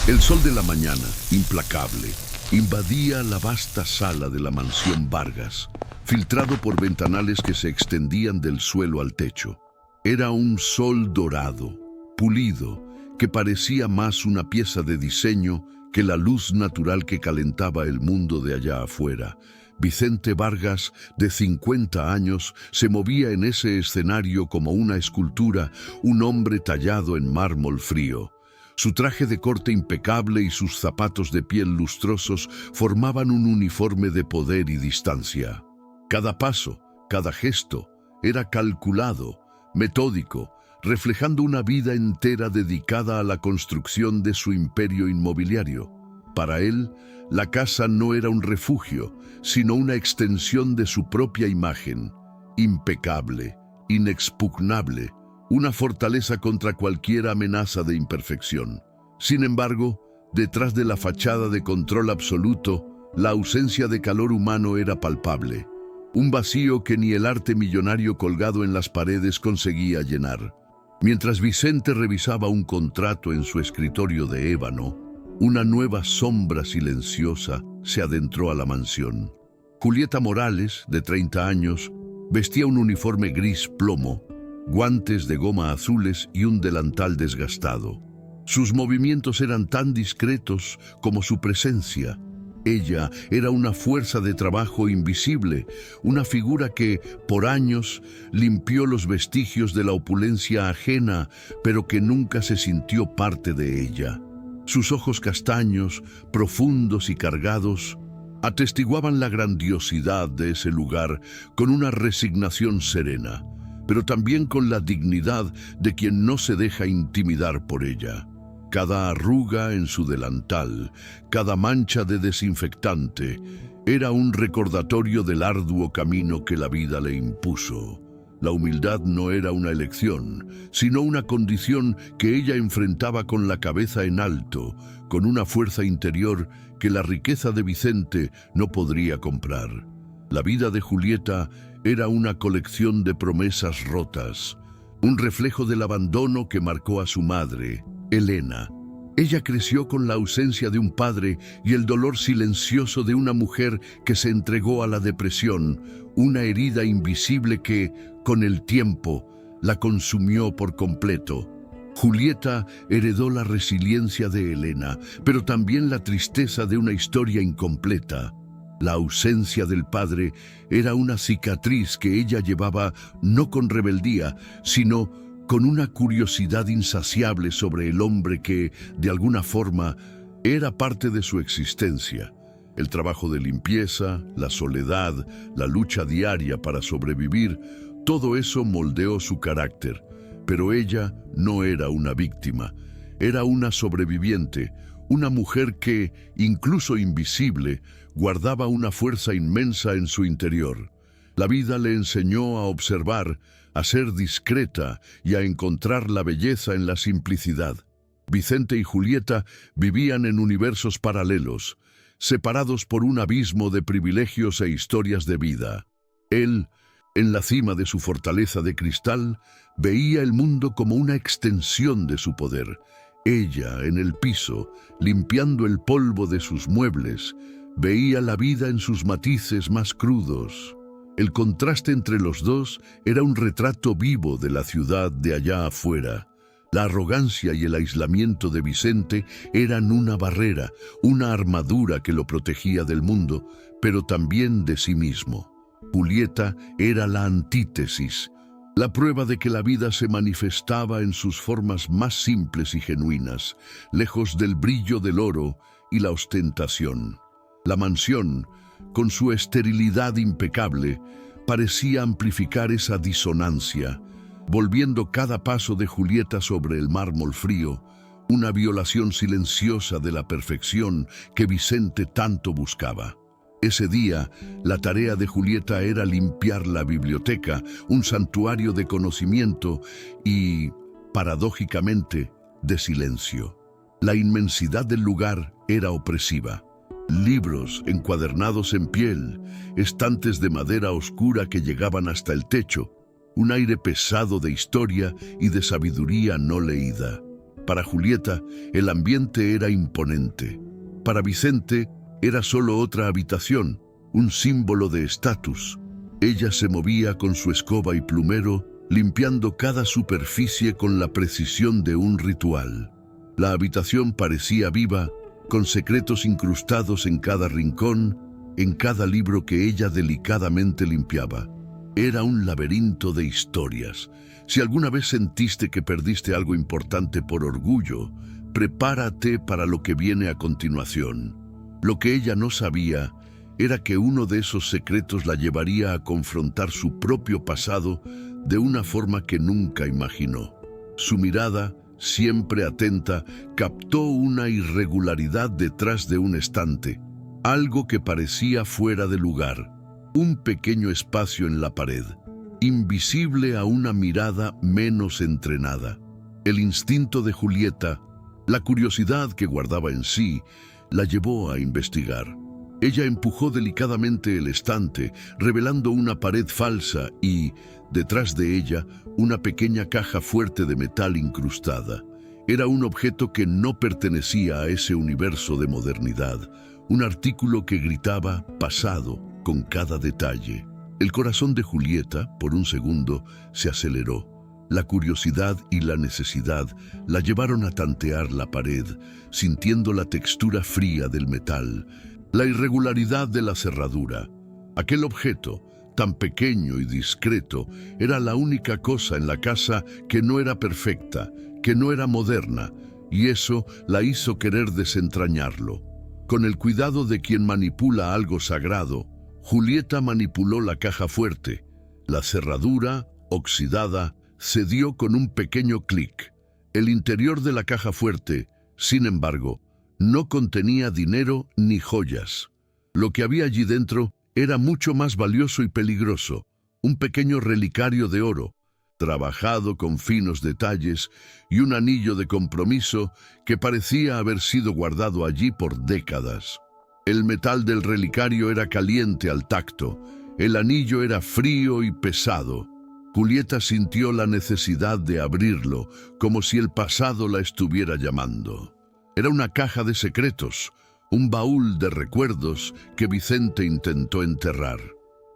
El sol de la mañana, implacable, invadía la vasta sala de la mansión Vargas, filtrado por ventanales que se extendían del suelo al techo. Era un sol dorado, pulido, que parecía más una pieza de diseño que la luz natural que calentaba el mundo de allá afuera. Vicente Vargas, de 50 años, se movía en ese escenario como una escultura, un hombre tallado en mármol frío. Su traje de corte impecable y sus zapatos de piel lustrosos formaban un uniforme de poder y distancia. Cada paso, cada gesto, era calculado, metódico, reflejando una vida entera dedicada a la construcción de su imperio inmobiliario. Para él, la casa no era un refugio, sino una extensión de su propia imagen, impecable, inexpugnable, una fortaleza contra cualquier amenaza de imperfección. Sin embargo, detrás de la fachada de control absoluto, la ausencia de calor humano era palpable, un vacío que ni el arte millonario colgado en las paredes conseguía llenar. Mientras Vicente revisaba un contrato en su escritorio de ébano, una nueva sombra silenciosa se adentró a la mansión. Julieta Morales, de 30 años, vestía un uniforme gris plomo, guantes de goma azules y un delantal desgastado. Sus movimientos eran tan discretos como su presencia. Ella era una fuerza de trabajo invisible, una figura que, por años, limpió los vestigios de la opulencia ajena, pero que nunca se sintió parte de ella. Sus ojos castaños, profundos y cargados, atestiguaban la grandiosidad de ese lugar con una resignación serena, pero también con la dignidad de quien no se deja intimidar por ella. Cada arruga en su delantal, cada mancha de desinfectante, era un recordatorio del arduo camino que la vida le impuso. La humildad no era una elección, sino una condición que ella enfrentaba con la cabeza en alto, con una fuerza interior que la riqueza de Vicente no podría comprar. La vida de Julieta era una colección de promesas rotas, un reflejo del abandono que marcó a su madre, Elena. Ella creció con la ausencia de un padre y el dolor silencioso de una mujer que se entregó a la depresión, una herida invisible que, con el tiempo, la consumió por completo. Julieta heredó la resiliencia de Elena, pero también la tristeza de una historia incompleta. La ausencia del padre era una cicatriz que ella llevaba no con rebeldía, sino con una curiosidad insaciable sobre el hombre que, de alguna forma, era parte de su existencia. El trabajo de limpieza, la soledad, la lucha diaria para sobrevivir, todo eso moldeó su carácter. Pero ella no era una víctima, era una sobreviviente, una mujer que, incluso invisible, guardaba una fuerza inmensa en su interior. La vida le enseñó a observar, a ser discreta y a encontrar la belleza en la simplicidad. Vicente y Julieta vivían en universos paralelos, separados por un abismo de privilegios e historias de vida. Él, en la cima de su fortaleza de cristal, veía el mundo como una extensión de su poder. Ella, en el piso, limpiando el polvo de sus muebles, veía la vida en sus matices más crudos. El contraste entre los dos era un retrato vivo de la ciudad de allá afuera. La arrogancia y el aislamiento de Vicente eran una barrera, una armadura que lo protegía del mundo, pero también de sí mismo. Julieta era la antítesis, la prueba de que la vida se manifestaba en sus formas más simples y genuinas, lejos del brillo del oro y la ostentación. La mansión, con su esterilidad impecable, parecía amplificar esa disonancia, volviendo cada paso de Julieta sobre el mármol frío una violación silenciosa de la perfección que Vicente tanto buscaba. Ese día, la tarea de Julieta era limpiar la biblioteca, un santuario de conocimiento y, paradójicamente, de silencio. La inmensidad del lugar era opresiva. Libros encuadernados en piel, estantes de madera oscura que llegaban hasta el techo, un aire pesado de historia y de sabiduría no leída. Para Julieta, el ambiente era imponente. Para Vicente, era solo otra habitación, un símbolo de estatus. Ella se movía con su escoba y plumero, limpiando cada superficie con la precisión de un ritual. La habitación parecía viva, con secretos incrustados en cada rincón, en cada libro que ella delicadamente limpiaba. Era un laberinto de historias. Si alguna vez sentiste que perdiste algo importante por orgullo, prepárate para lo que viene a continuación. Lo que ella no sabía era que uno de esos secretos la llevaría a confrontar su propio pasado de una forma que nunca imaginó. Su mirada, siempre atenta, captó una irregularidad detrás de un estante, algo que parecía fuera de lugar, un pequeño espacio en la pared, invisible a una mirada menos entrenada. El instinto de Julieta, la curiosidad que guardaba en sí, la llevó a investigar. Ella empujó delicadamente el estante, revelando una pared falsa y, detrás de ella, una pequeña caja fuerte de metal incrustada. Era un objeto que no pertenecía a ese universo de modernidad, un artículo que gritaba pasado con cada detalle. El corazón de Julieta, por un segundo, se aceleró. La curiosidad y la necesidad la llevaron a tantear la pared, sintiendo la textura fría del metal, la irregularidad de la cerradura. Aquel objeto, tan pequeño y discreto, era la única cosa en la casa que no era perfecta, que no era moderna, y eso la hizo querer desentrañarlo. Con el cuidado de quien manipula algo sagrado, Julieta manipuló la caja fuerte. La cerradura, oxidada, cedió con un pequeño clic. El interior de la caja fuerte, sin embargo, no contenía dinero ni joyas. Lo que había allí dentro era mucho más valioso y peligroso, un pequeño relicario de oro, trabajado con finos detalles, y un anillo de compromiso que parecía haber sido guardado allí por décadas. El metal del relicario era caliente al tacto, el anillo era frío y pesado. Julieta sintió la necesidad de abrirlo, como si el pasado la estuviera llamando. Era una caja de secretos, un baúl de recuerdos que Vicente intentó enterrar.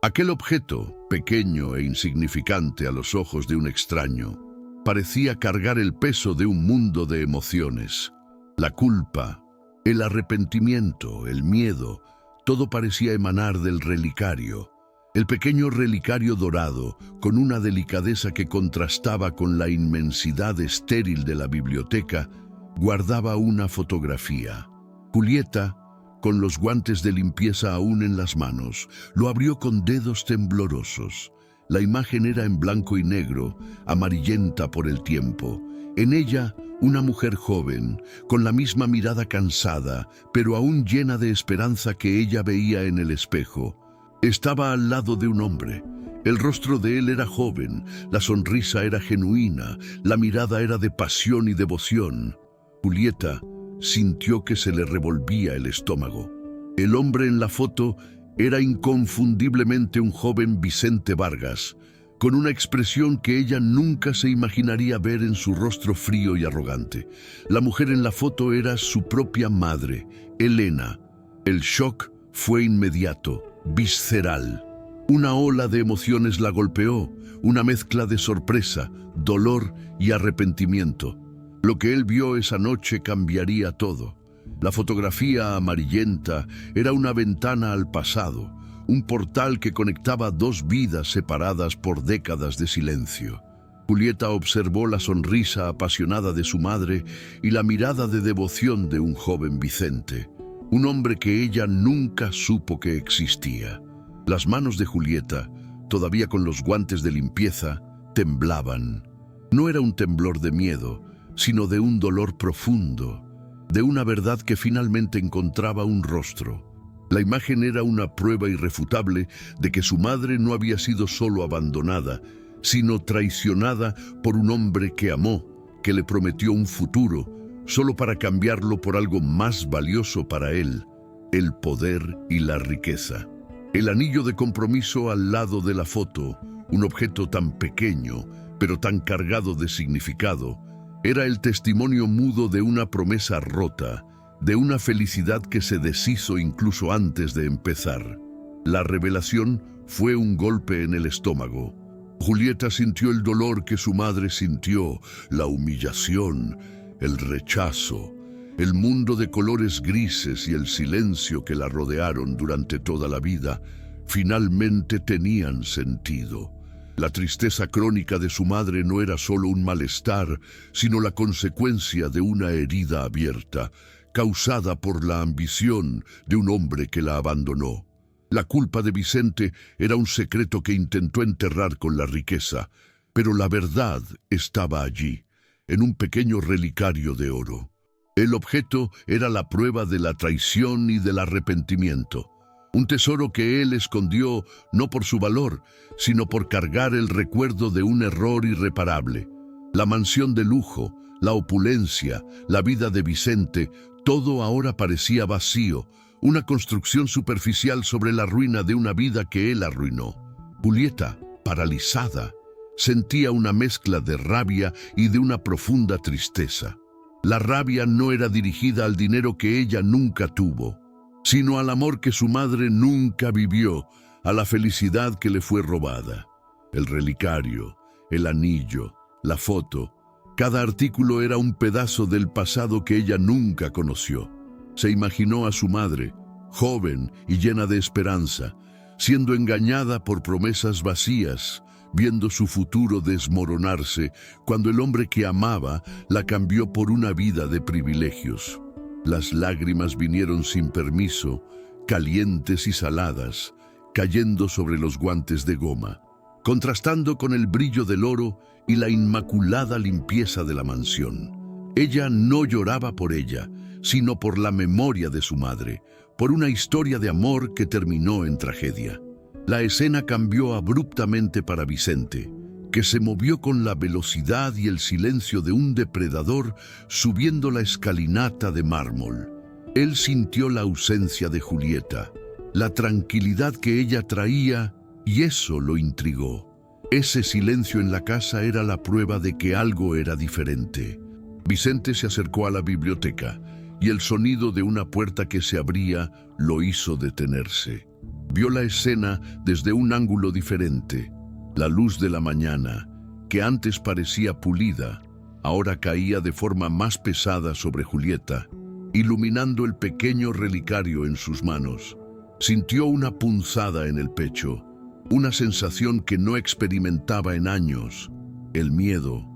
Aquel objeto, pequeño e insignificante a los ojos de un extraño, parecía cargar el peso de un mundo de emociones. La culpa, el arrepentimiento, el miedo, todo parecía emanar del relicario. El pequeño relicario dorado, con una delicadeza que contrastaba con la inmensidad estéril de la biblioteca, guardaba una fotografía. Julieta, con los guantes de limpieza aún en las manos, lo abrió con dedos temblorosos. La imagen era en blanco y negro, amarillenta por el tiempo. En ella, una mujer joven, con la misma mirada cansada, pero aún llena de esperanza que ella veía en el espejo. Estaba al lado de un hombre. El rostro de él era joven, la sonrisa era genuina, la mirada era de pasión y devoción. Julieta sintió que se le revolvía el estómago. El hombre en la foto era inconfundiblemente un joven Vicente Vargas, con una expresión que ella nunca se imaginaría ver en su rostro frío y arrogante. La mujer en la foto era su propia madre, Elena. El shock fue inmediato, visceral. Una ola de emociones la golpeó, una mezcla de sorpresa, dolor y arrepentimiento. Lo que él vio esa noche cambiaría todo. La fotografía amarillenta era una ventana al pasado, un portal que conectaba dos vidas separadas por décadas de silencio. Julieta observó la sonrisa apasionada de su madre y la mirada de devoción de un joven Vicente, un hombre que ella nunca supo que existía. Las manos de Julieta, todavía con los guantes de limpieza, temblaban. No era un temblor de miedo, sino de un dolor profundo, de una verdad que finalmente encontraba un rostro. La imagen era una prueba irrefutable de que su madre no había sido solo abandonada, sino traicionada por un hombre que amó, que le prometió un futuro, solo para cambiarlo por algo más valioso para él, el poder y la riqueza. El anillo de compromiso al lado de la foto, un objeto tan pequeño, pero tan cargado de significado, Era el testimonio mudo de una promesa rota, de una felicidad que se deshizo incluso antes de empezar. La revelación fue un golpe en el estómago. Julieta sintió el dolor que su madre sintió, la humillación, el rechazo, el mundo de colores grises y el silencio que la rodearon durante toda la vida, finalmente tenían sentido. La tristeza crónica de su madre no era solo un malestar, sino la consecuencia de una herida abierta, causada por la ambición de un hombre que la abandonó. La culpa de Vicente era un secreto que intentó enterrar con la riqueza, pero la verdad estaba allí, en un pequeño relicario de oro. El objeto era la prueba de la traición y del arrepentimiento. Un tesoro que él escondió no por su valor, sino por cargar el recuerdo de un error irreparable. La mansión de lujo, la opulencia, la vida de Vicente, todo ahora parecía vacío, una construcción superficial sobre la ruina de una vida que él arruinó. Julieta, paralizada, sentía una mezcla de rabia y de una profunda tristeza. La rabia no era dirigida al dinero que ella nunca tuvo, sino al amor que su madre nunca vivió, a la felicidad que le fue robada. El relicario, el anillo, la foto, cada artículo era un pedazo del pasado que ella nunca conoció. Se imaginó a su madre, joven y llena de esperanza, siendo engañada por promesas vacías, viendo su futuro desmoronarse cuando el hombre que amaba la cambió por una vida de privilegios. Las lágrimas vinieron sin permiso, calientes y saladas, cayendo sobre los guantes de goma, contrastando con el brillo del oro y la inmaculada limpieza de la mansión. Ella no lloraba por ella, sino por la memoria de su madre, por una historia de amor que terminó en tragedia. La escena cambió abruptamente para Vicente, que se movió con la velocidad y el silencio de un depredador subiendo la escalinata de mármol. Él sintió la ausencia de Julieta, la tranquilidad que ella traía, y eso lo intrigó. Ese silencio en la casa era la prueba de que algo era diferente. Vicente se acercó a la biblioteca, y el sonido de una puerta que se abría lo hizo detenerse. Vio la escena desde un ángulo diferente. La luz de la mañana, que antes parecía pulida, ahora caía de forma más pesada sobre Julieta, iluminando el pequeño relicario en sus manos. Sintió una punzada en el pecho, una sensación que no experimentaba en años. El miedo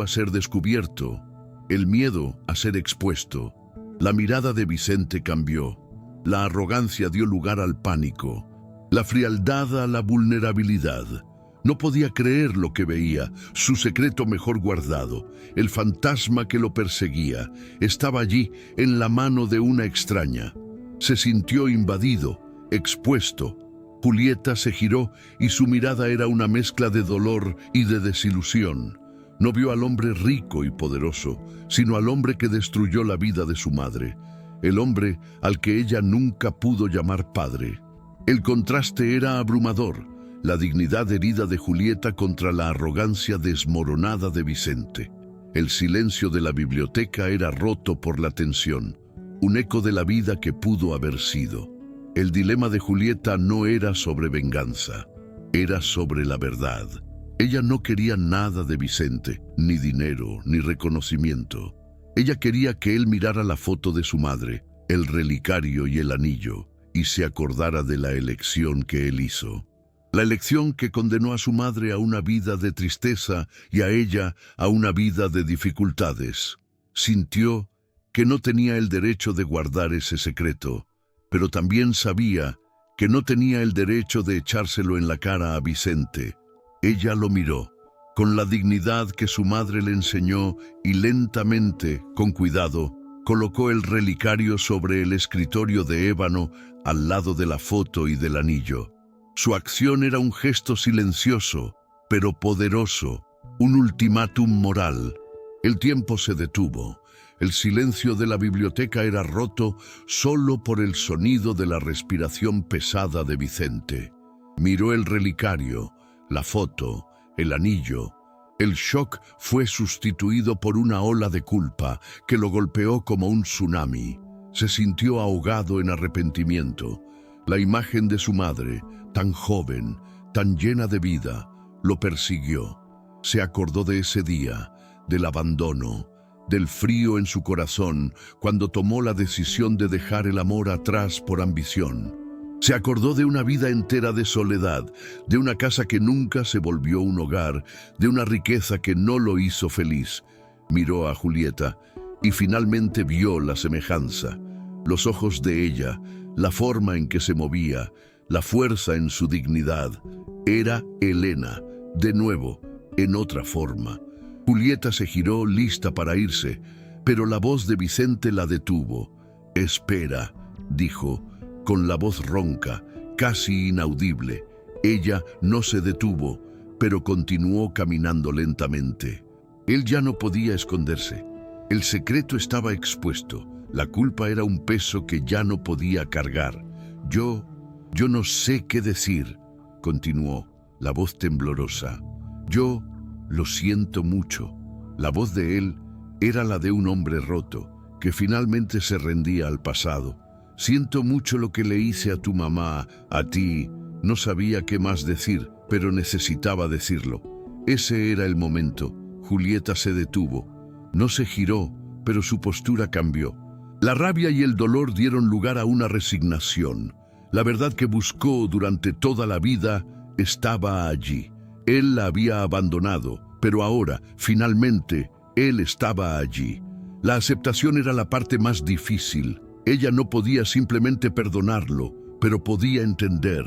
a ser descubierto, el miedo a ser expuesto. La mirada de Vicente cambió. La arrogancia dio lugar al pánico, la frialdad a la vulnerabilidad. No podía creer lo que veía, su secreto mejor guardado, el fantasma que lo perseguía, estaba allí en la mano de una extraña. Se sintió invadido, expuesto. Julieta se giró y su mirada era una mezcla de dolor y de desilusión. No vio al hombre rico y poderoso, sino al hombre que destruyó la vida de su madre, el hombre al que ella nunca pudo llamar padre. El contraste era abrumador, la dignidad herida de Julieta contra la arrogancia desmoronada de Vicente. El silencio de la biblioteca era roto por la tensión, un eco de la vida que pudo haber sido. El dilema de Julieta no era sobre venganza, era sobre la verdad. Ella no quería nada de Vicente, ni dinero, ni reconocimiento. Ella quería que él mirara la foto de su madre, el relicario y el anillo, y se acordara de la elección que él hizo. La elección que condenó a su madre a una vida de tristeza y a ella a una vida de dificultades. Sintió que no tenía el derecho de guardar ese secreto, pero también sabía que no tenía el derecho de echárselo en la cara a Vicente. Ella lo miró, con la dignidad que su madre le enseñó, y lentamente, con cuidado, colocó el relicario sobre el escritorio de ébano al lado de la foto y del anillo. Su acción era un gesto silencioso, pero poderoso, un ultimátum moral. El tiempo se detuvo. El silencio de la biblioteca era roto solo por el sonido de la respiración pesada de Vicente. Miró el relicario, la foto, el anillo, El shock fue sustituido por una ola de culpa que lo golpeó como un tsunami. Se sintió ahogado en arrepentimiento. La imagen de su madre, tan joven, tan llena de vida, lo persiguió. Se acordó de ese día, del abandono, del frío en su corazón cuando tomó la decisión de dejar el amor atrás por ambición. Se acordó de una vida entera de soledad, de una casa que nunca se volvió un hogar, de una riqueza que no lo hizo feliz. Miró a Julieta y finalmente vio la semejanza, los ojos de ella, la forma en que se movía, la fuerza en su dignidad. Era Elena, de nuevo, en otra forma. Julieta se giró lista para irse, pero la voz de Vicente la detuvo. «Espera», dijo, con la voz ronca, casi inaudible. Ella no se detuvo, pero continuó caminando lentamente. Él ya no podía esconderse. El secreto estaba expuesto. La culpa era un peso que ya no podía cargar. Yo no sé qué decir», continuó, la voz temblorosa. «Yo lo siento mucho». La voz de él era la de un hombre roto, que finalmente se rendía al pasado. «Siento mucho lo que le hice a tu mamá, a ti». No sabía qué más decir, pero necesitaba decirlo. Ese era el momento. Julieta se detuvo. No se giró, pero su postura cambió. La rabia y el dolor dieron lugar a una resignación. La verdad que buscó durante toda la vida estaba allí. Él la había abandonado, pero ahora, finalmente, él estaba allí. La aceptación era la parte más difícil. Ella no podía simplemente perdonarlo, pero podía entender.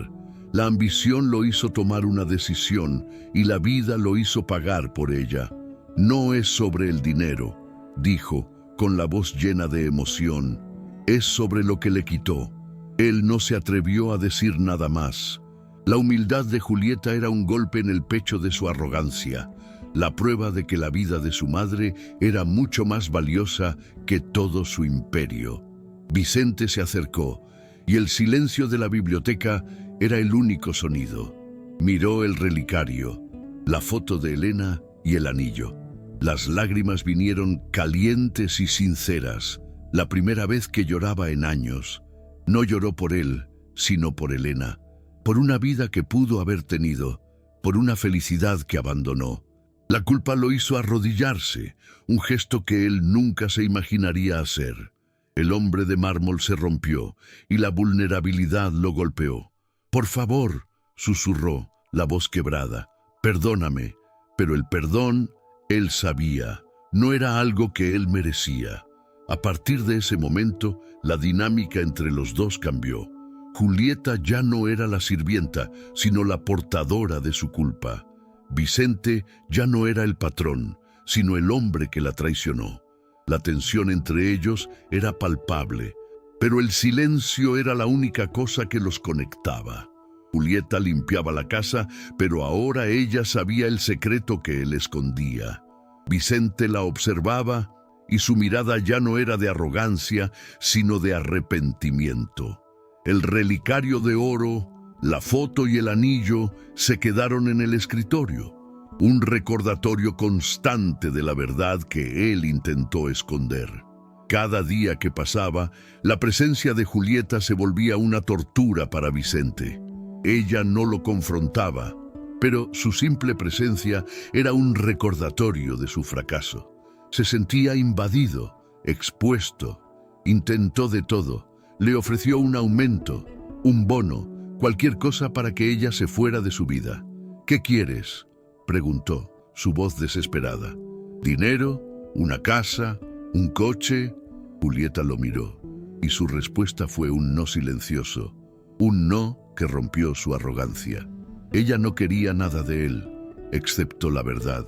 La ambición lo hizo tomar una decisión y la vida lo hizo pagar por ella. «No es sobre el dinero», dijo, con la voz llena de emoción. «Es sobre lo que le quitó». Él no se atrevió a decir nada más. La humildad de Julieta era un golpe en el pecho de su arrogancia, la prueba de que la vida de su madre era mucho más valiosa que todo su imperio. Vicente se acercó, y el silencio de la biblioteca era el único sonido. Miró el relicario, la foto de Elena y el anillo. Las lágrimas vinieron calientes y sinceras, la primera vez que lloraba en años. No lloró por él, sino por Elena, por una vida que pudo haber tenido, por una felicidad que abandonó. La culpa lo hizo arrodillarse, un gesto que él nunca se imaginaría hacer. El hombre de mármol se rompió y la vulnerabilidad lo golpeó. «Por favor», susurró, la voz quebrada, «perdóname». Pero el perdón, él sabía, no era algo que él merecía. A partir de ese momento, la dinámica entre los dos cambió. Julieta ya no era la sirvienta, sino la portadora de su culpa. Vicente ya no era el patrón, sino el hombre que la traicionó. La tensión entre ellos era palpable, pero el silencio era la única cosa que los conectaba. Julieta limpiaba la casa, pero ahora ella sabía el secreto que él escondía. Vicente la observaba y su mirada ya no era de arrogancia, sino de arrepentimiento. El relicario de oro, la foto y el anillo se quedaron en el escritorio, un recordatorio constante de la verdad que él intentó esconder. Cada día que pasaba, la presencia de Julieta se volvía una tortura para Vicente. Ella no lo confrontaba, pero su simple presencia era un recordatorio de su fracaso. Se sentía invadido, expuesto. Intentó de todo. Le ofreció un aumento, un bono, cualquier cosa para que ella se fuera de su vida. «¿Qué quieres?», preguntó, su voz desesperada. «¿Dinero? ¿Una casa? ¿Un coche?». Julieta lo miró, y su respuesta fue un no silencioso, un no que rompió su arrogancia. Ella no quería nada de él, excepto la verdad,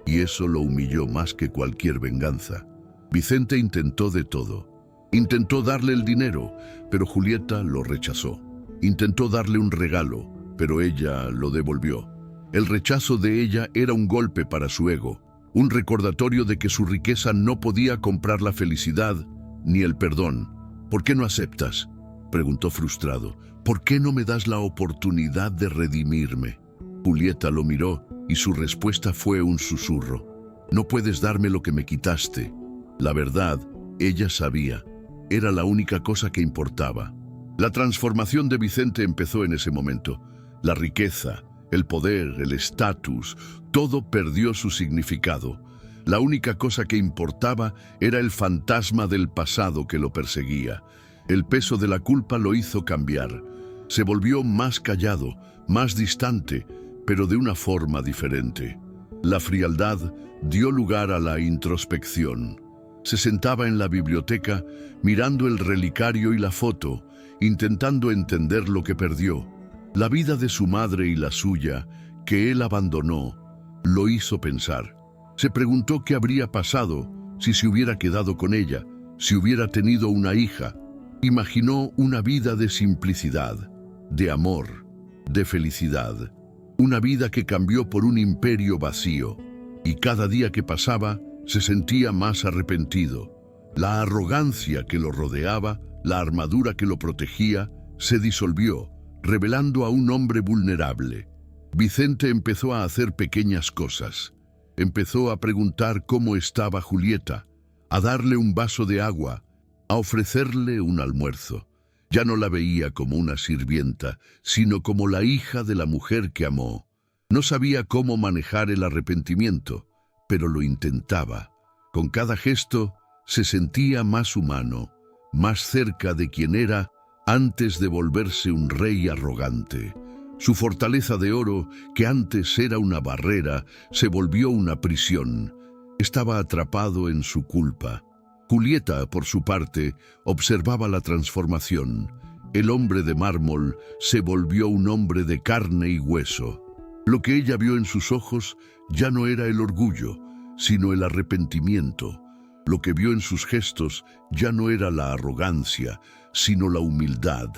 y eso lo humilló más que cualquier venganza. Vicente intentó de todo. Intentó darle el dinero, pero Julieta lo rechazó. Intentó darle un regalo, pero ella lo devolvió. El rechazo de ella era un golpe para su ego, un recordatorio de que su riqueza no podía comprar la felicidad ni el perdón. «¿Por qué no aceptas?», preguntó frustrado. «¿Por qué no me das la oportunidad de redimirme?». Julieta lo miró y su respuesta fue un susurro. No puedes darme lo que me quitaste. La verdad, ella sabía, era la única cosa que importaba. La transformación de Vicente empezó en ese momento. La riqueza, el poder, el estatus, todo perdió su significado. La única cosa que importaba era el fantasma del pasado que lo perseguía. El peso de la culpa lo hizo cambiar. Se volvió más callado, más distante, pero de una forma diferente. La frialdad dio lugar a la introspección. Se sentaba en la biblioteca, mirando el relicario y la foto, intentando entender lo que perdió. La vida de su madre y la suya, que él abandonó, lo hizo pensar. Se preguntó qué habría pasado si se hubiera quedado con ella, si hubiera tenido una hija. Imaginó una vida de simplicidad, de amor, de felicidad. Una vida que cambió por un imperio vacío, y cada día que pasaba se sentía más arrepentido. La arrogancia que lo rodeaba, la armadura que lo protegía, se disolvió, revelando a un hombre vulnerable. Vicente empezó a hacer pequeñas cosas. Empezó a preguntar cómo estaba Julieta, a darle un vaso de agua, a ofrecerle un almuerzo. Ya no la veía como una sirvienta, sino como la hija de la mujer que amó. No sabía cómo manejar el arrepentimiento, pero lo intentaba. Con cada gesto se sentía más humano, más cerca de quien era antes de volverse un rey arrogante. Su fortaleza de oro, que antes era una barrera, se volvió una prisión. Estaba atrapado en su culpa. Julieta, por su parte, observaba la transformación. El hombre de mármol se volvió un hombre de carne y hueso. Lo que ella vio en sus ojos ya no era el orgullo, sino el arrepentimiento. Lo que vio en sus gestos ya no era la arrogancia, sino la humildad.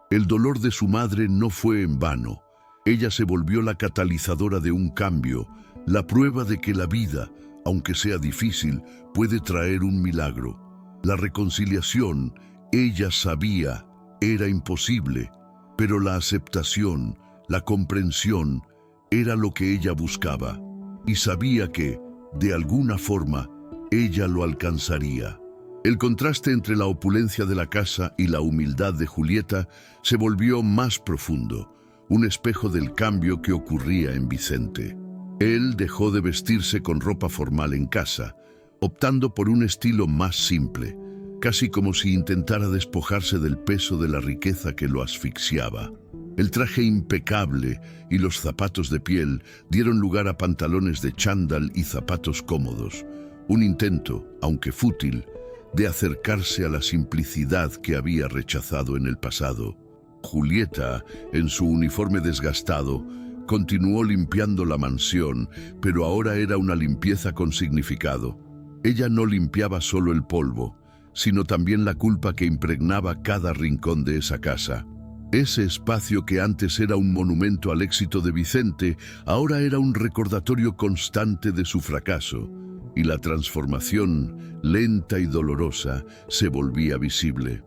El dolor de su madre no fue en vano. Ella se volvió la catalizadora de un cambio, la prueba de que la vida, aunque sea difícil, puede traer un milagro. La reconciliación, ella sabía, era imposible, pero la aceptación, la comprensión, era lo que ella buscaba, y sabía que, de alguna forma, ella lo alcanzaría. El contraste entre la opulencia de la casa y la humildad de Julieta se volvió más profundo, un espejo del cambio que ocurría en Vicente. Él dejó de vestirse con ropa formal en casa, optando por un estilo más simple, casi como si intentara despojarse del peso de la riqueza que lo asfixiaba. El traje impecable y los zapatos de piel dieron lugar a pantalones de chándal y zapatos cómodos, un intento, aunque fútil, de acercarse a la simplicidad que había rechazado en el pasado. Julieta, en su uniforme desgastado, continuó limpiando la mansión, pero ahora era una limpieza con significado. Ella no limpiaba solo el polvo, sino también la culpa que impregnaba cada rincón de esa casa. Ese espacio que antes era un monumento al éxito de Vicente, ahora era un recordatorio constante de su fracaso, y la transformación, lenta y dolorosa, se volvía visible.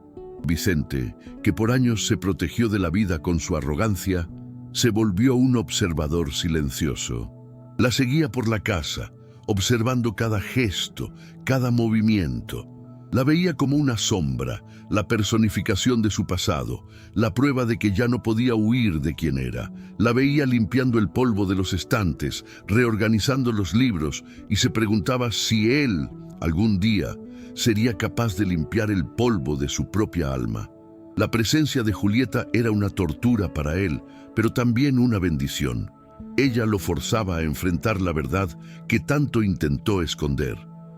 Vicente, que por años se protegió de la vida con su arrogancia, se volvió un observador silencioso. La seguía por la casa, observando cada gesto, cada movimiento. La veía como una sombra, la personificación de su pasado, la prueba de que ya no podía huir de quien era. La veía limpiando el polvo de los estantes, reorganizando los libros, y se preguntaba si él, algún día, sería capaz de limpiar el polvo de su propia alma. La presencia de Julieta era una tortura para él, pero también una bendición. Ella lo forzaba a enfrentar la verdad que tanto intentó esconder.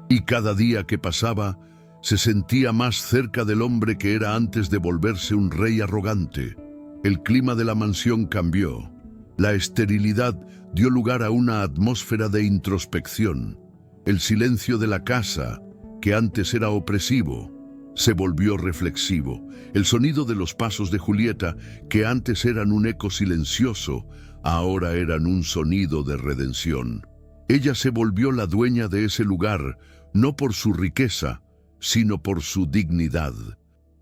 Y cada día que pasaba, se sentía más cerca del hombre que era antes de volverse un rey arrogante. El clima de la mansión cambió. La esterilidad dio lugar a una atmósfera de introspección. El silencio de la casa, que antes era opresivo, se volvió reflexivo. El sonido de los pasos de Julieta, que antes eran un eco silencioso, ahora eran un sonido de redención. Ella se volvió la dueña de ese lugar, no por su riqueza, sino por su dignidad.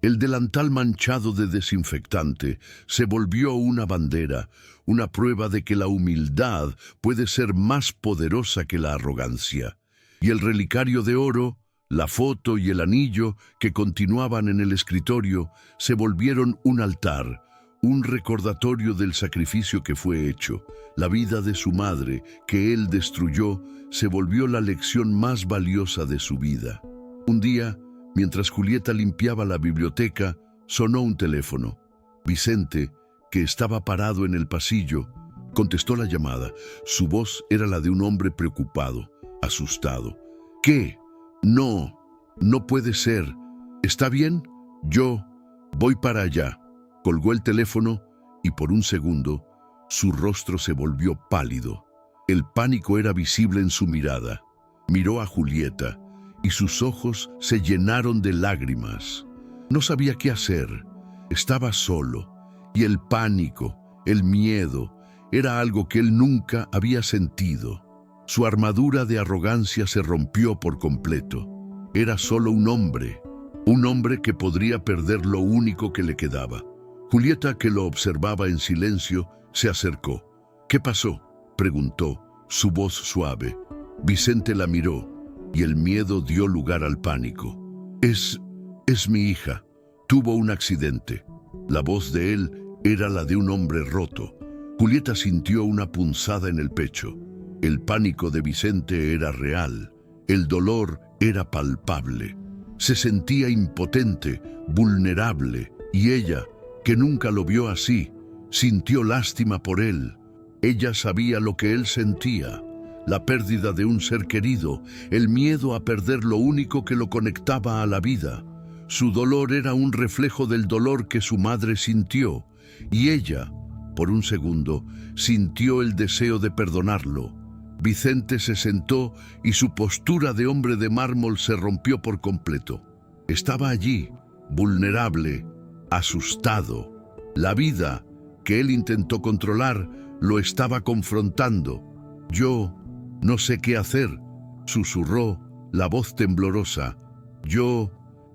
El delantal manchado de desinfectante se volvió una bandera, una prueba de que la humildad puede ser más poderosa que la arrogancia. Y el relicario de oro, la foto y el anillo que continuaban en el escritorio se volvieron un altar, un recordatorio del sacrificio que fue hecho. La vida de su madre, que él destruyó, se volvió la lección más valiosa de su vida. Un día, mientras Julieta limpiaba la biblioteca, sonó un teléfono. Vicente, que estaba parado en el pasillo, contestó la llamada. Su voz era la de un hombre preocupado, asustado. ¿Qué? No, no puede ser. ¿Está bien? Yo voy para allá. Colgó el teléfono y por un segundo su rostro se volvió pálido. El pánico era visible en su mirada. Miró a Julieta y sus ojos se llenaron de lágrimas. No sabía qué hacer. Estaba solo y el pánico, el miedo, era algo que él nunca había sentido. Su armadura de arrogancia se rompió por completo. Era solo un hombre que podría perder lo único que le quedaba. Julieta, que lo observaba en silencio, se acercó. ¿Qué pasó?, preguntó, su voz suave. Vicente la miró y el miedo dio lugar al pánico. Es mi hija. Tuvo un accidente. La voz de él era la de un hombre roto. Julieta sintió una punzada en el pecho. El pánico de Vicente era real. El dolor era palpable. Se sentía impotente, vulnerable, y ella, que nunca lo vio así, sintió lástima por él. Ella sabía lo que él sentía, la pérdida de un ser querido, el miedo a perder lo único que lo conectaba a la vida. Su dolor era un reflejo del dolor que su madre sintió, y ella, por un segundo, sintió el deseo de perdonarlo. Vicente se sentó y su postura de hombre de mármol se rompió por completo. Estaba allí, vulnerable, asustado. La vida, que él intentó controlar, lo estaba confrontando. Yo no sé qué hacer, susurró la voz temblorosa. Yo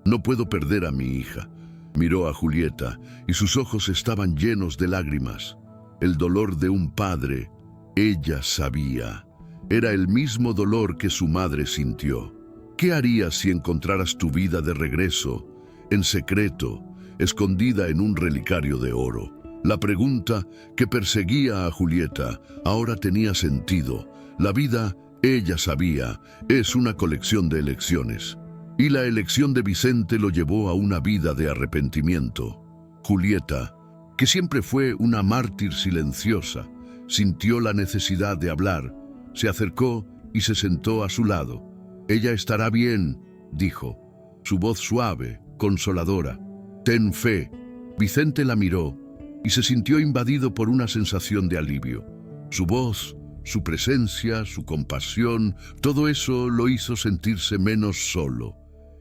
no puedo perder a mi hija. Miró a Julieta y sus ojos estaban llenos de lágrimas. El dolor de un padre, ella sabía. Era el mismo dolor que su madre sintió. ¿Qué harías si encontraras tu vida de regreso, en secreto, escondida en un relicario de oro? La pregunta que perseguía a Julieta ahora tenía sentido. La vida, ella sabía, es una colección de elecciones. Y la elección de Vicente lo llevó a una vida de arrepentimiento. Julieta, que siempre fue una mártir silenciosa, sintió la necesidad de hablar. Se acercó y se sentó a su lado. Ella estará bien, dijo, su voz suave, consoladora. Ten fe. Vicente la miró y se sintió invadido por una sensación de alivio. Su voz, su presencia, su compasión, todo eso lo hizo sentirse menos solo.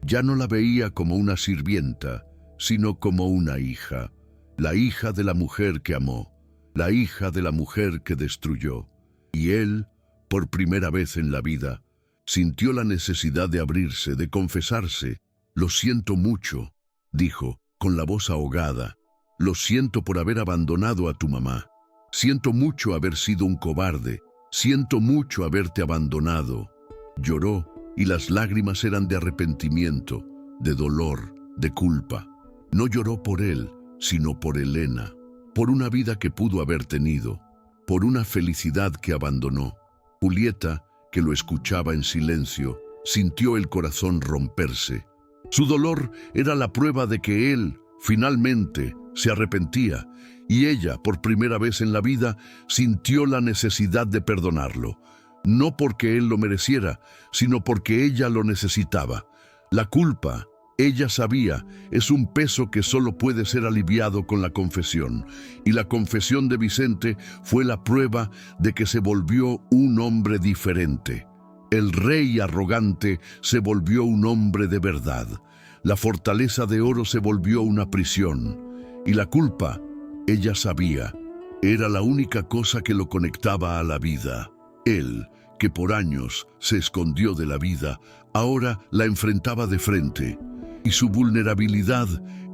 Ya no la veía como una sirvienta, sino como una hija. La hija de la mujer que amó, la hija de la mujer que destruyó. Y él, por primera vez en la vida, sintió la necesidad de abrirse, de confesarse. Lo siento mucho, dijo, con la voz ahogada. Lo siento por haber abandonado a tu mamá. Siento mucho haber sido un cobarde. Siento mucho haberte abandonado. Lloró y las lágrimas eran de arrepentimiento, de dolor, de culpa. No lloró por él, sino por Elena, por una vida que pudo haber tenido, por una felicidad que abandonó. Julieta, que lo escuchaba en silencio, sintió el corazón romperse. Su dolor era la prueba de que él, finalmente, se arrepentía, y ella, por primera vez en la vida, sintió la necesidad de perdonarlo. No porque él lo mereciera, sino porque ella lo necesitaba. La culpa, ella sabía, es un peso que solo puede ser aliviado con la confesión, y la confesión de Vicente fue la prueba de que se volvió un hombre diferente. El rey arrogante se volvió un hombre de verdad. La fortaleza de oro se volvió una prisión. Y la culpa, ella sabía, era la única cosa que lo conectaba a la vida. Él, que por años se escondió de la vida, ahora la enfrentaba de frente. Y su vulnerabilidad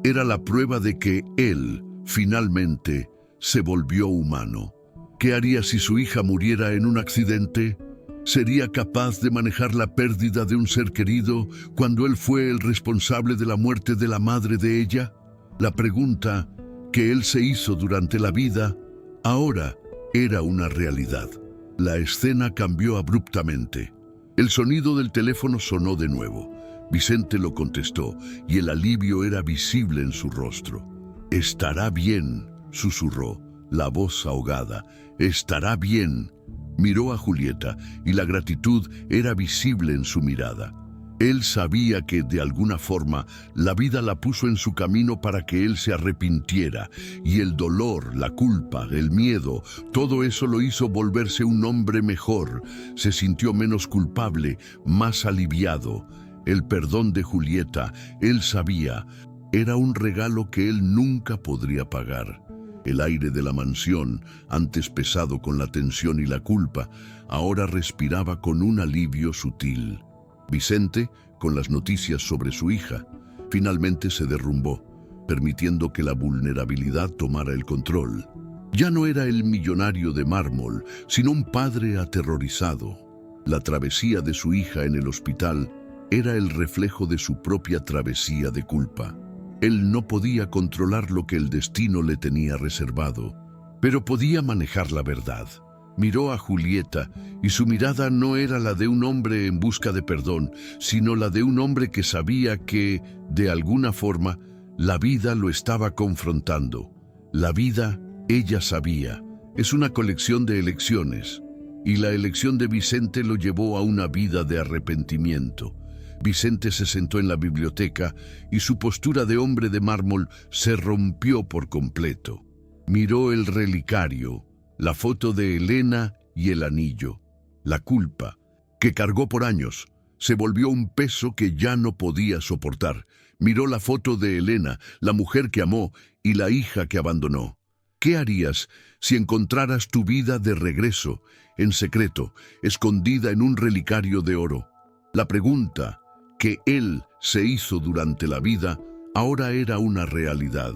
era la prueba de que él, finalmente, se volvió humano. ¿Qué haría si su hija muriera en un accidente? ¿Sería capaz de manejar la pérdida de un ser querido cuando él fue el responsable de la muerte de la madre de ella? La pregunta que él se hizo durante la vida, ahora era una realidad. La escena cambió abruptamente. El sonido del teléfono sonó de nuevo. Vicente lo contestó y el alivio era visible en su rostro. «Estará bien», susurró, la voz ahogada. «Estará bien». Miró a Julieta y la gratitud era visible en su mirada. Él sabía que, de alguna forma, la vida la puso en su camino para que él se arrepintiera, y el dolor, la culpa, el miedo, todo eso lo hizo volverse un hombre mejor. Se sintió menos culpable, más aliviado. El perdón de Julieta, él sabía, era un regalo que él nunca podría pagar. El aire de la mansión, antes pesado con la tensión y la culpa, ahora respiraba con un alivio sutil. Vicente, con las noticias sobre su hija, finalmente se derrumbó, permitiendo que la vulnerabilidad tomara el control. Ya no era el millonario de mármol, sino un padre aterrorizado. La travesía de su hija en el hospital era el reflejo de su propia travesía de culpa. Él no podía controlar lo que el destino le tenía reservado, pero podía manejar la verdad. Miró a Julieta y su mirada no era la de un hombre en busca de perdón, sino la de un hombre que sabía que, de alguna forma, la vida lo estaba confrontando. La vida, ella sabía, es una colección de elecciones, y la elección de Vicente lo llevó a una vida de arrepentimiento. Vicente se sentó en la biblioteca y su postura de hombre de mármol se rompió por completo. Miró el relicario, la foto de Elena y el anillo. La culpa, que cargó por años, se volvió un peso que ya no podía soportar. Miró la foto de Elena, la mujer que amó y la hija que abandonó. ¿Qué harías si encontraras tu vida de regreso, en secreto, escondida en un relicario de oro? La pregunta que él se hizo durante la vida ahora era una realidad.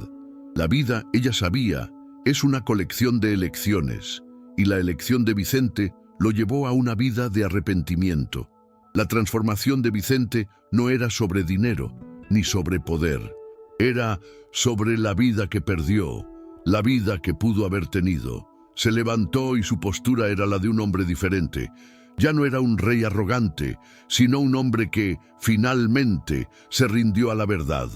La vida, ella sabía, es una colección de elecciones, y la elección de Vicente lo llevó a una vida de arrepentimiento. La transformación de Vicente no era sobre dinero, ni sobre poder. Era sobre la vida que perdió, la vida que pudo haber tenido. Se levantó y su postura era la de un hombre diferente. Ya no era un rey arrogante, sino un hombre que, finalmente, se rindió a la verdad.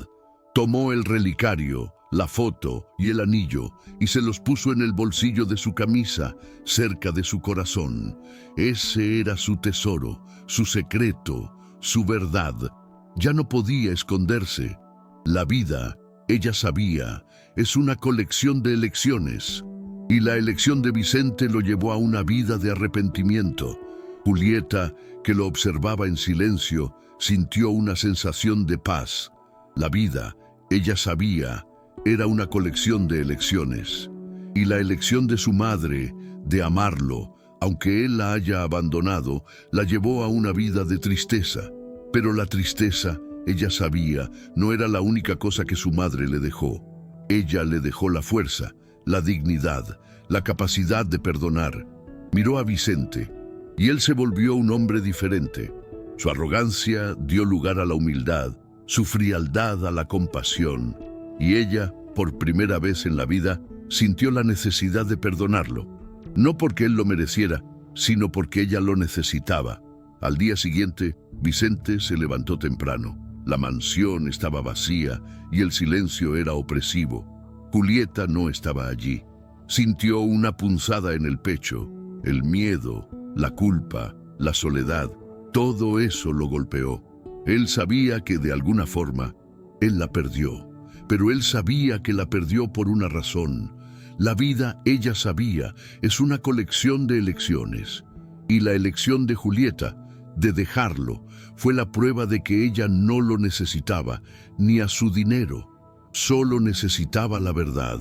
Tomó el relicario, la foto y el anillo y se los puso en el bolsillo de su camisa, cerca de su corazón. Ese era su tesoro, su secreto, su verdad. Ya no podía esconderse. La vida, ella sabía, es una colección de elecciones. Y la elección de Vicente lo llevó a una vida de arrepentimiento. Julieta, que lo observaba en silencio, sintió una sensación de paz. La vida, ella sabía, era una colección de elecciones. Y la elección de su madre, de amarlo, aunque él la haya abandonado, la llevó a una vida de tristeza. Pero la tristeza, ella sabía, no era la única cosa que su madre le dejó. Ella le dejó la fuerza, la dignidad, la capacidad de perdonar. Miró a Vicente, y él se volvió un hombre diferente. Su arrogancia dio lugar a la humildad, su frialdad a la compasión, y ella, por primera vez en la vida, sintió la necesidad de perdonarlo. No porque él lo mereciera, sino porque ella lo necesitaba. Al día siguiente, Vicente se levantó temprano. La mansión estaba vacía y el silencio era opresivo. Julieta no estaba allí. Sintió una punzada en el pecho. El miedo, la culpa, la soledad, todo eso lo golpeó. Él sabía que de alguna forma, él la perdió. Pero él sabía que la perdió por una razón. La vida, ella sabía, es una colección de elecciones. Y la elección de Julieta, de dejarlo, fue la prueba de que ella no lo necesitaba, ni a su dinero. Solo necesitaba la verdad.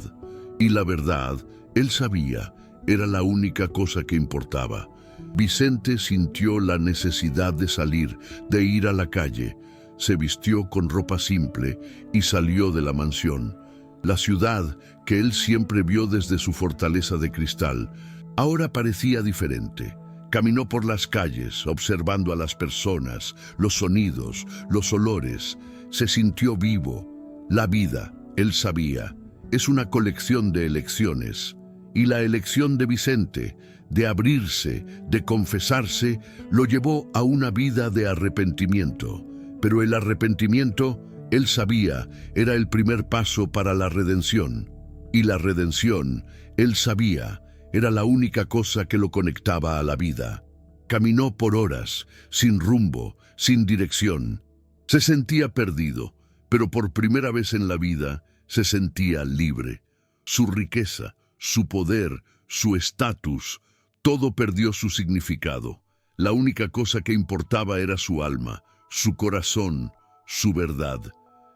Y la verdad, él sabía, era la única cosa que importaba. Vicente sintió la necesidad de salir, de ir a la calle. se vistió con ropa simple y salió de la mansión. La ciudad, que él siempre vio desde su fortaleza de cristal, ahora parecía diferente. Caminó por las calles, observando a las personas, los sonidos, los olores. Se sintió vivo. La vida, él sabía, es una colección de elecciones. Y la elección de Vicente, de abrirse, de confesarse, lo llevó a una vida de arrepentimiento. Pero el arrepentimiento, él sabía, era el primer paso para la redención. Y la redención, él sabía, era la única cosa que lo conectaba a la vida. Caminó por horas, sin rumbo, sin dirección. Se sentía perdido, pero por primera vez en la vida se sentía libre. Su riqueza, su poder, su estatus, todo perdió su significado. La única cosa que importaba era su alma, su corazón, su verdad.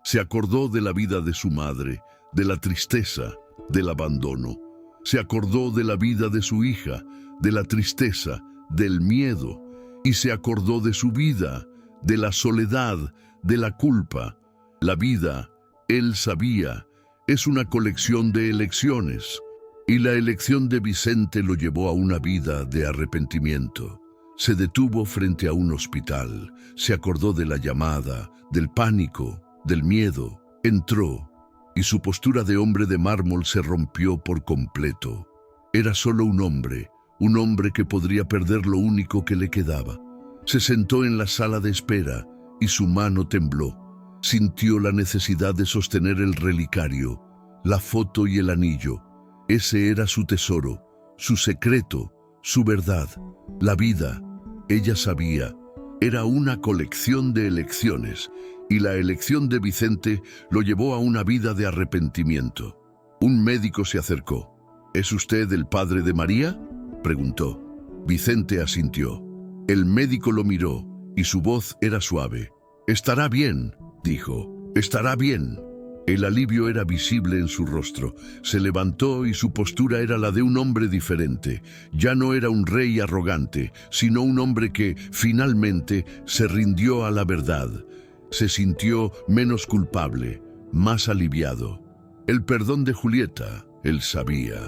Se acordó de la vida de su madre, de la tristeza, del abandono. Se acordó de la vida de su hija, de la tristeza, del miedo. Y se acordó de su vida, de la soledad, de la culpa. La vida, él sabía, es una colección de elecciones. Y la elección de Vicente lo llevó a una vida de arrepentimiento. Se detuvo frente a un hospital, se acordó de la llamada, del pánico, del miedo. Entró, y su postura de hombre de mármol se rompió por completo. Era solo un hombre que podría perder lo único que le quedaba. Se sentó en la sala de espera, y su mano tembló. Sintió la necesidad de sostener el relicario, la foto y el anillo. Ese era su tesoro, su secreto, su verdad. La vida, ella sabía, era una colección de elecciones, y la elección de Vicente lo llevó a una vida de arrepentimiento. Un médico se acercó. ¿Es usted el padre de María?, preguntó. Vicente asintió. El médico lo miró, y su voz era suave. «Estará bien», dijo, «estará bien». El alivio era visible en su rostro. Se levantó y su postura era la de un hombre diferente. Ya no era un rey arrogante, sino un hombre que, finalmente, se rindió a la verdad. Se sintió menos culpable, más aliviado. El perdón de Julieta, él sabía,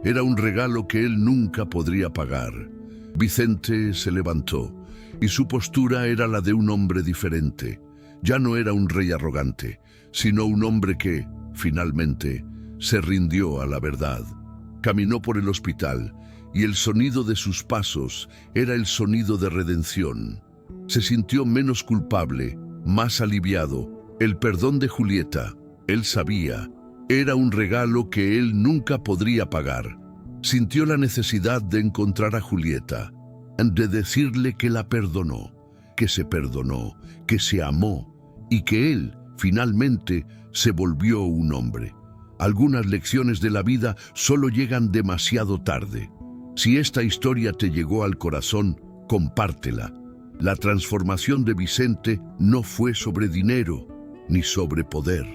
era un regalo que él nunca podría pagar. Vicente se levantó, y su postura era la de un hombre diferente. Ya no era un rey arrogante, sino un hombre que, finalmente, se rindió a la verdad. Caminó por el hospital, y el sonido de sus pasos era el sonido de redención. Se sintió menos culpable, más aliviado. El perdón de Julieta, él sabía, era un regalo que él nunca podría pagar. Sintió la necesidad de encontrar a Julieta, de decirle que la perdonó, que se amó, y que él, finalmente, se volvió un hombre. Algunas lecciones de la vida solo llegan demasiado tarde. Si esta historia te llegó al corazón, compártela. La transformación de Vicente no fue sobre dinero, ni sobre poder.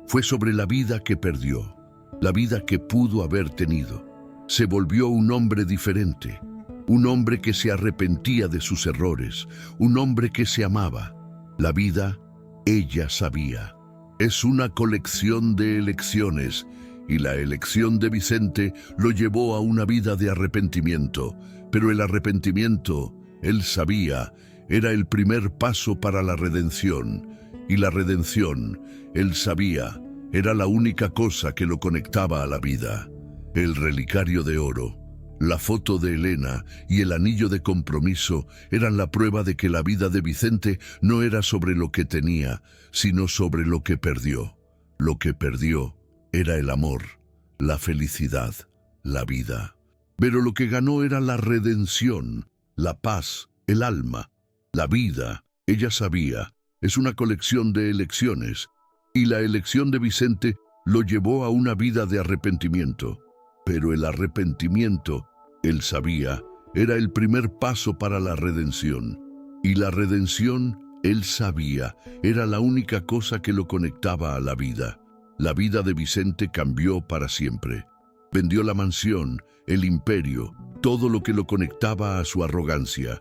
Fue sobre la vida que perdió, la vida que pudo haber tenido. Se volvió un hombre diferente, un hombre que se arrepentía de sus errores, un hombre que se amaba. La vida, ella sabía, es una colección de elecciones, y la elección de Vicente lo llevó a una vida de arrepentimiento. Pero el arrepentimiento, él sabía, era el primer paso para la redención, y la redención, él sabía, era la única cosa que lo conectaba a la vida. El relicario de oro, la foto de Elena y el anillo de compromiso eran la prueba de que la vida de Vicente no era sobre lo que tenía, sino sobre lo que perdió. Lo que perdió era el amor, la felicidad, la vida. Pero lo que ganó era la redención, la paz, el alma. La vida, ella sabía, es una colección de elecciones, y la elección de Vicente lo llevó a una vida de arrepentimiento. Pero el arrepentimiento, él sabía, era el primer paso para la redención. Y la redención, él sabía, era la única cosa que lo conectaba a la vida. La vida de Vicente cambió para siempre. Vendió la mansión, el imperio, todo lo que lo conectaba a su arrogancia.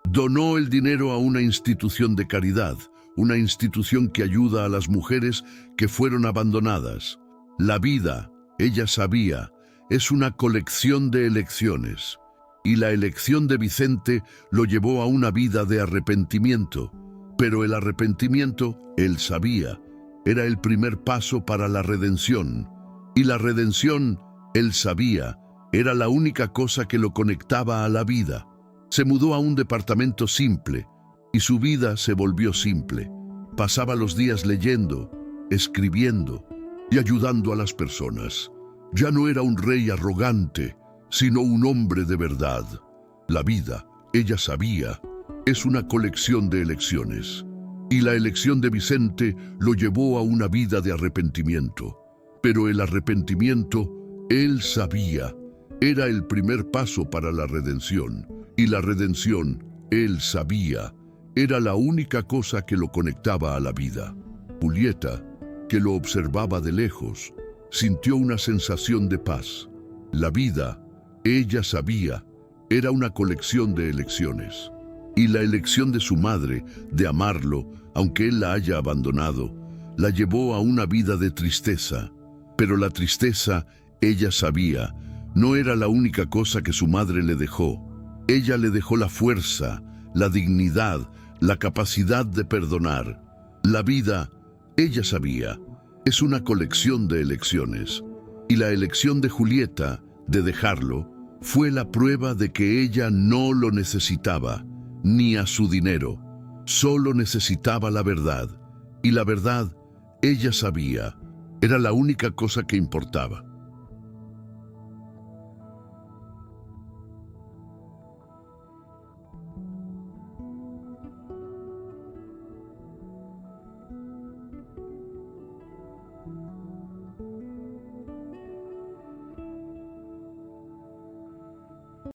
Donó el dinero a una institución de caridad, una institución que ayuda a las mujeres que fueron abandonadas. La vida, ella sabía, es una colección de elecciones. Y la elección de Vicente lo llevó a una vida de arrepentimiento. Pero el arrepentimiento, él sabía, era el primer paso para la redención. Y la redención, él sabía, era la única cosa que lo conectaba a la vida. Se mudó a un departamento simple, y su vida se volvió simple. Pasaba los días leyendo, escribiendo y ayudando a las personas. Ya no era un rey arrogante, sino un hombre de verdad. La vida, ella sabía, es una colección de elecciones. Y la elección de Vicente lo llevó a una vida de arrepentimiento. Pero el arrepentimiento, él sabía, era el primer paso para la redención. Y la redención, él sabía, era la única cosa que lo conectaba a la vida. Julieta, que lo observaba de lejos, sintió una sensación de paz. La vida, ella sabía, era una colección de elecciones. Y la elección de su madre, de amarlo, aunque él la haya abandonado, la llevó a una vida de tristeza. Pero la tristeza, ella sabía, no era la única cosa que su madre le dejó. Ella le dejó la fuerza, la dignidad, la capacidad de perdonar. La vida, ella sabía, es una colección de elecciones. Y la elección de Julieta, de dejarlo, fue la prueba de que ella no lo necesitaba, ni a su dinero. Solo necesitaba la verdad. Y la verdad, ella sabía, era la única cosa que importaba.